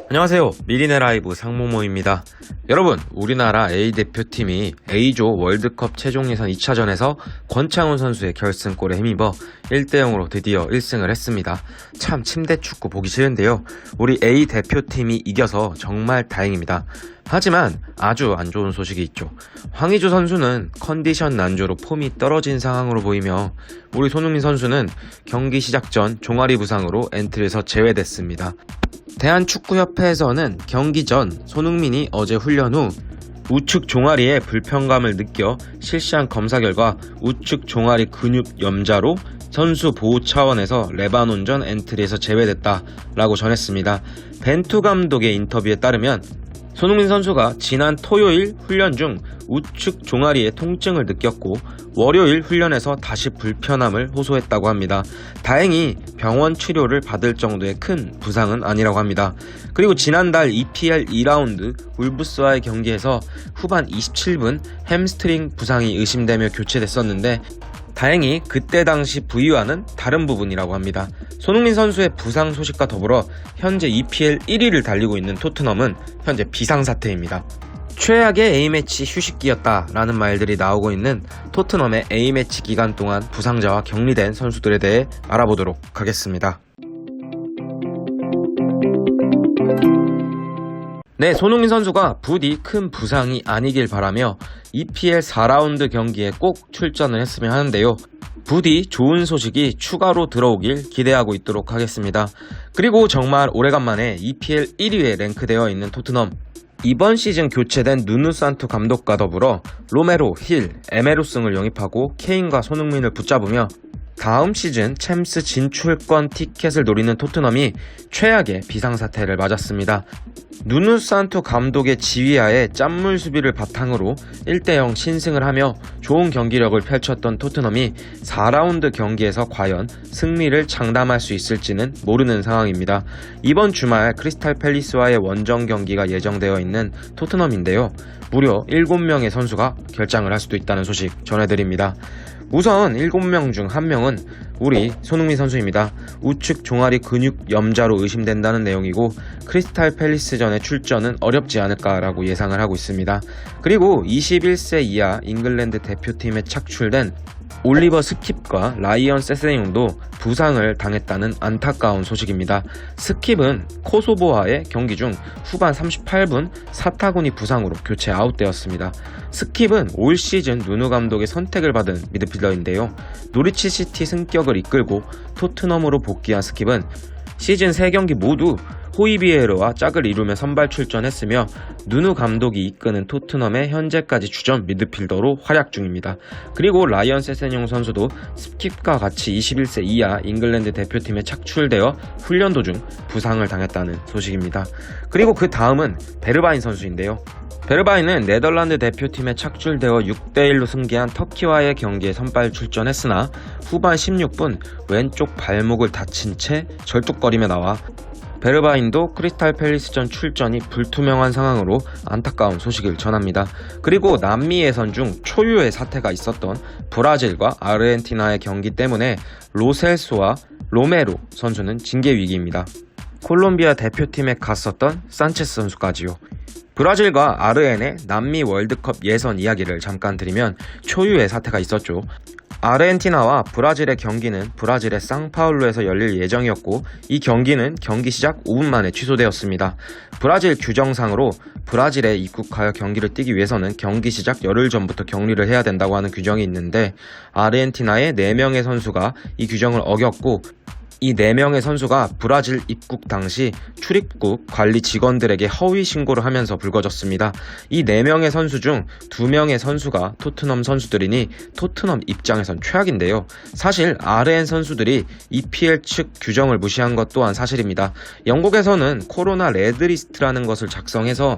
안녕하세요. 미리네 라이브 상모모입니다. 여러분, 우리나라 A대표팀이 A조 월드컵 최종 예선 2차전에서 권창훈 선수의 결승골에 힘입어 1대0으로 드디어 1승을 했습니다. 참 침대 축구 보기 싫은데요. 우리 A대표팀이 이겨서 정말 다행입니다. 하지만 아주 안 좋은 소식이 있죠. 황의조 선수는 컨디션 난조로 폼이 떨어진 상황으로 보이며 우리 손흥민 선수는 경기 시작 전 종아리 부상으로 엔트리에서 제외됐습니다. 대한축구협회에서는 경기 전 손흥민이 어제 훈련 후 우측 종아리에 불편감을 느껴 실시한 검사 결과 우측 종아리 근육 염자로 선수 보호 차원에서 레바논전 엔트리에서 제외됐다라고 전했습니다. 벤투 감독의 인터뷰에 따르면 손흥민 선수가 지난 토요일 훈련 중 우측 종아리에 통증을 느꼈고 월요일 훈련에서 다시 불편함을 호소했다고 합니다. 다행히 병원 치료를 받을 정도의 큰 부상은 아니라고 합니다. 그리고 지난달 EPL 2라운드 울브스와의 경기에서 후반 27분 햄스트링 부상이 의심되며 교체됐었는데 다행히 그때 당시 부위와는 다른 부분이라고 합니다. 손흥민 선수의 부상 소식과 더불어 현재 EPL 1위를 달리고 있는 토트넘은 현재 비상사태입니다. 최악의 A매치 휴식기였다라는 말들이 나오고 있는 토트넘의 A매치 기간 동안 부상자와 격리된 선수들에 대해 알아보도록 하겠습니다. 네, 손흥민 선수가 부디 큰 부상이 아니길 바라며 EPL 4라운드 경기에 꼭 출전을 했으면 하는데요. 부디 좋은 소식이 추가로 들어오길 기대하고 있도록 하겠습니다. 그리고 정말 오래간만에 EPL 1위에 랭크되어 있는 토트넘. 이번 시즌 교체된 누누 산투 감독과 더불어 로메로, 힐, 에메로슨을 영입하고 케인과 손흥민을 붙잡으며 다음 시즌 챔스 진출권 티켓을 노리는 토트넘이 최악의 비상사태를 맞았습니다. 누누 산투 감독의 지휘하에 짠물 수비를 바탕으로 1대0 신승을 하며 좋은 경기력을 펼쳤던 토트넘이 4라운드 경기에서 과연 승리를 장담할 수 있을지는 모르는 상황입니다. 이번 주말 크리스탈 팰리스와의 원정 경기가 예정되어 있는 토트넘인데요. 무려 7명의 선수가 결장을 할 수도 있다는 소식 전해드립니다. 우선 7명 중 1명은 우리 손흥민 선수입니다. 우측 종아리 근육 염자로 의심된다는 내용이고 크리스탈 팰리스전의 출전은 어렵지 않을까라고 예상을 하고 있습니다. 그리고 21세 이하 잉글랜드 대표팀에 착출된 올리버 스킵과 라이언 세세뇽도 부상을 당했다는 안타까운 소식입니다. 스킵은 코소보와의 경기 중 후반 38분 사타구니 부상으로 교체 아웃되었습니다. 스킵은 올 시즌 누누 감독의 선택을 받은 미드필더인데요. 노리치 시티 승격을 이끌고 토트넘으로 복귀한 스킵은 시즌 3경기 모두 호이비에르와 짝을 이루며 선발 출전했으며 누누 감독이 이끄는 토트넘의 현재까지 주전 미드필더로 활약 중입니다. 그리고 라이언 세세뇽 선수도 스킵과 같이 21세 이하 잉글랜드 대표팀에 착출되어 훈련 도중 부상을 당했다는 소식입니다. 그리고 그 다음은 베르바인 선수인데요. 베르바인은 네덜란드 대표팀에 착출되어 6대1로 승리한 터키와의 경기에 선발 출전했으나 후반 16분 왼쪽 발목을 다친 채 절뚝거리며 나와 베르바인도 크리스탈 팰리스전 출전이 불투명한 상황으로 안타까운 소식을 전합니다. 그리고 남미 예선 중 초유의 사태가 있었던 브라질과 아르헨티나의 경기 때문에 로셀소와 로메로 선수는 징계 위기입니다. 콜롬비아 대표팀에 갔었던 산체스 선수까지요. 브라질과 아르헨의 남미 월드컵 예선 이야기를 잠깐 드리면 초유의 사태가 있었죠. 아르헨티나와 브라질의 경기는 브라질의 상파울루에서 열릴 예정이었고 이 경기는 경기 시작 5분 만에 취소되었습니다. 브라질 규정상으로 브라질에 입국하여 경기를 뛰기 위해서는 경기 시작 열흘 전부터 격리를 해야 된다고 하는 규정이 있는데 아르헨티나의 4명의 선수가 이 규정을 어겼고 이 4명의 선수가 브라질 입국 당시 출입국 관리 직원들에게 허위 신고를 하면서 불거졌습니다. 이 4명의 선수 중 2명의 선수가 토트넘 선수들이니 토트넘 입장에선 최악인데요. 사실 아르헨 선수들이 EPL 측 규정을 무시한 것 또한 사실입니다. 영국에서는 코로나 레드리스트라는 것을 작성해서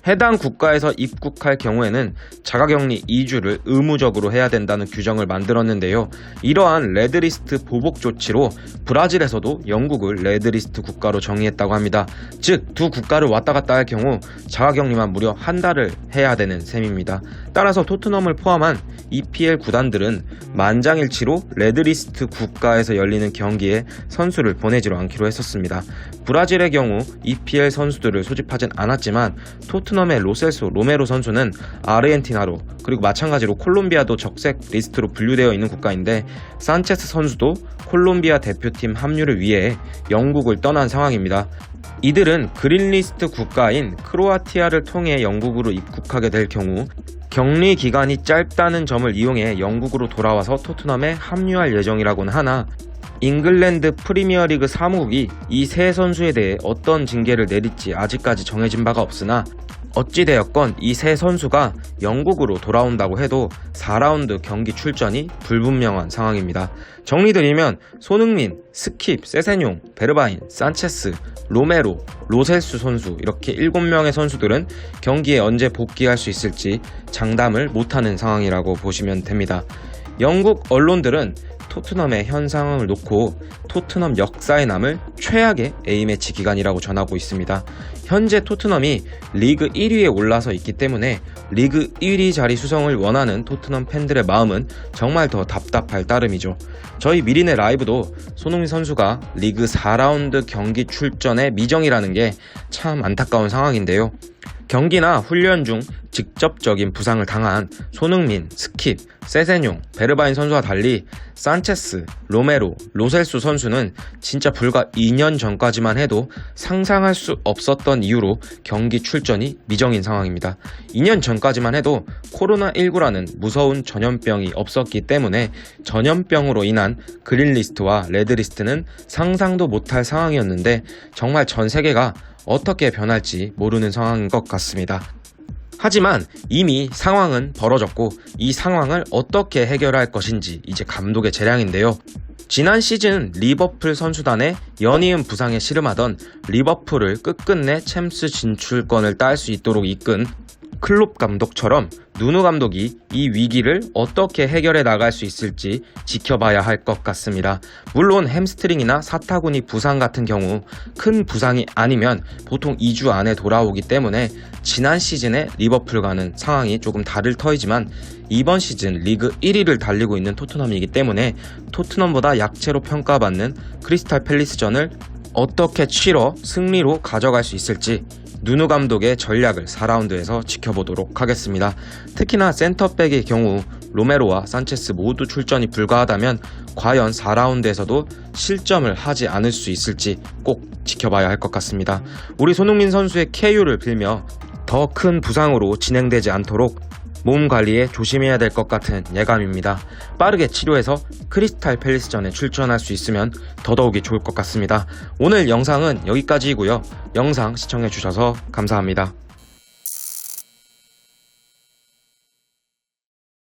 해당 국가에서 입국할 경우에는 자가격리 2주를 의무적으로 해야 된다는 규정을 만들었는데요. 이러한 레드리스트 보복 조치로 브라질에서도 영국을 레드리스트 국가로 정의했다고 합니다. 즉, 두 국가를 왔다 갔다 할 경우 자가격리만 무려 한 달을 해야 되는 셈입니다. 따라서 토트넘을 포함한 EPL 구단들은 만장일치로 레드리스트 국가에서 열리는 경기에 선수를 보내지로 않기로 했었습니다. 브라질의 경우 EPL 선수들을 소집하진 않았지만 토트넘의 로셀소 로메로 선수는 아르헨티나로, 그리고 마찬가지로 콜롬비아도 적색 리스트로 분류되어 있는 국가인데 산체스 선수도 콜롬비아 대표팀 합류를 위해 영국을 떠난 상황입니다. 이들은 그린리스트 국가인 크로아티아를 통해 영국으로 입국하게 될 경우 격리 기간이 짧다는 점을 이용해 영국으로 돌아와서 토트넘에 합류할 예정이라고는 하나, 잉글랜드 프리미어리그 사무국이 이 세 선수에 대해 어떤 징계를 내릴지 아직까지 정해진 바가 없으나 어찌되었건 이 세 선수가 영국으로 돌아온다고 해도 4라운드 경기 출전이 불분명한 상황입니다. 정리드리면 손흥민, 스킵, 세세뇽, 베르바인, 산체스, 로메로, 로셀수 선수 이렇게 7명의 선수들은 경기에 언제 복귀할 수 있을지 장담을 못하는 상황이라고 보시면 됩니다. 영국 언론들은 토트넘의 현 상황을 놓고 토트넘 역사에 남을 최악의 A매치 기간이라고 전하고 있습니다. 현재 토트넘이 리그 1위에 올라서 있기 때문에 리그 1위 자리 수성을 원하는 토트넘 팬들의 마음은 정말 더 답답할 따름이죠. 저희 미리네 라이브도 손흥민 선수가 리그 4라운드 경기 출전에 미정이라는 게 참 안타까운 상황인데요. 경기나 훈련 중 직접적인 부상을 당한 손흥민, 스킵, 세세뇽, 베르바인 선수와 달리 산체스, 로메로, 로셀수 선수는 진짜 불과 2년 전까지만 해도 상상할 수 없었던 이유로 경기 출전이 미정인 상황입니다. 2년 전까지만 해도 코로나19라는 무서운 전염병이 없었기 때문에 전염병으로 인한 그린리스트와 레드리스트는 상상도 못할 상황이었는데 정말 전 세계가 어떻게 변할지 모르는 상황인 것 같습니다. 하지만 이미 상황은 벌어졌고 이 상황을 어떻게 해결할 것인지 이제 감독의 재량인데요. 지난 시즌 리버풀 선수단의 연이은 부상에 씨름하던 리버풀을 끝끝내 챔스 진출권을 딸 수 있도록 이끈 클롭 감독처럼 누누 감독이 이 위기를 어떻게 해결해 나갈 수 있을지 지켜봐야 할 것 같습니다. 물론 햄스트링이나 사타구니 부상 같은 경우 큰 부상이 아니면 보통 2주 안에 돌아오기 때문에 지난 시즌의 리버풀과는 상황이 조금 다를 터이지만 이번 시즌 리그 1위를 달리고 있는 토트넘이기 때문에 토트넘보다 약체로 평가받는 크리스탈 팰리스전을 어떻게 치러 승리로 가져갈 수 있을지 누누 감독의 전략을 4라운드에서 지켜보도록 하겠습니다. 특히나 센터백의 경우 로메로와 산체스 모두 출전이 불가하다면 과연 4라운드에서도 실점을 하지 않을 수 있을지 꼭 지켜봐야 할 것 같습니다. 우리 손흥민 선수의 KU를 빌며 더 큰 부상으로 진행되지 않도록 몸 관리에 조심해야 될 것 같은 예감입니다. 빠르게 치료해서 크리스탈 팰리스전에 출전할 수 있으면 더더욱이 좋을 것 같습니다. 오늘 영상은 여기까지이고요. 영상 시청해주셔서 감사합니다.